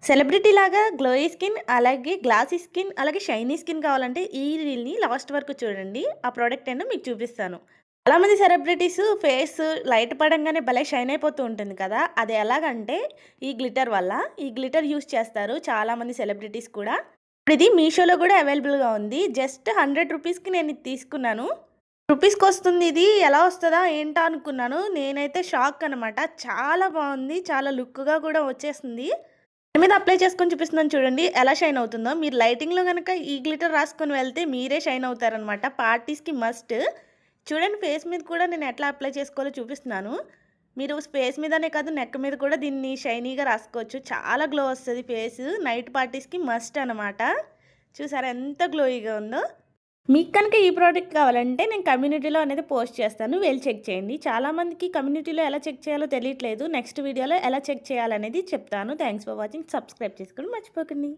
Celebrity లాగా glowy skin, అలాగే glassy skin, అలాగే షైనీ స్కిన్ కావాలంటే ఈ రీల్‌ని లాస్ట్ వరకు చూడండి. ఆ ప్రొడక్ట్ ఏంటో మీకు చూపిస్తాను. చాలామంది సెలబ్రిటీస్ ఫేస్ లైట్ పడంగానే భలే షైన్ అయిపోతూ ఉంటుంది కదా! అది ఎలాగంటే ఈ గ్లిటర్ వల్ల. ఈ గ్లిటర్ యూజ్ చేస్తారు చాలామంది సెలబ్రిటీస్ కూడా. ఇప్పుడు ఇది మీషోలో కూడా అవైలబుల్‌గా ఉంది. జస్ట్ 100 రూపీస్‌కి నేను ఇది తీసుకున్నాను. రూపీస్‌కొస్తుంది ఇది. ఎలా వస్తదా ఏంటా అనుకున్నాను. నేనైతే షాక్ అనమాట. చాలా బావుంది. చాలా లుక్‌గా కూడా వచ్చేసింది. దాని మీద అప్లై చేసుకొని చూపిస్తున్నాను చూడండి. ఎలా షైన్ అవుతుందో. మీరు లైటింగ్‌లో గనక ఈ గ్లిటర్ రాసుకొని వెళ్తే మీరే షైన్ అవుతారనమాట. పార్టీస్‌కి మస్ట్. చూడండి ఫేస్ మీద కూడా నేను ఎట్లా అప్లై చేసుకోవాలో చూపిస్తున్నాను. మీరు ఫేస్ మీదనే కాదు నెక్ మీద కూడా దీన్ని షైనీగా రాసుకోవచ్చు. చాలా గ్లో వస్తది ఫేసు. నైట్ పార్టీస్‌కి మస్ట్ అనమాట. చూసారా ఎంత గ్లోయిగా ఉందో. మీకు కనుక ఈ ప్రోడక్ట్ కావాలంటే నేను కమ్యూనిటీలో అనేది పోస్ట్ చేస్తాను. వెళ్ళి చెక్ చేయండి. చాలామందికి కమ్యూనిటీలో ఎలా చెక్ చేయాలో తెలియట్లేదు. నెక్స్ట్ వీడియోలో ఎలా చెక్ చేయాలనేది చెప్తాను. Thanks for watching. సబ్స్క్రైబ్ చేసుకోవడం మర్చిపోకండి.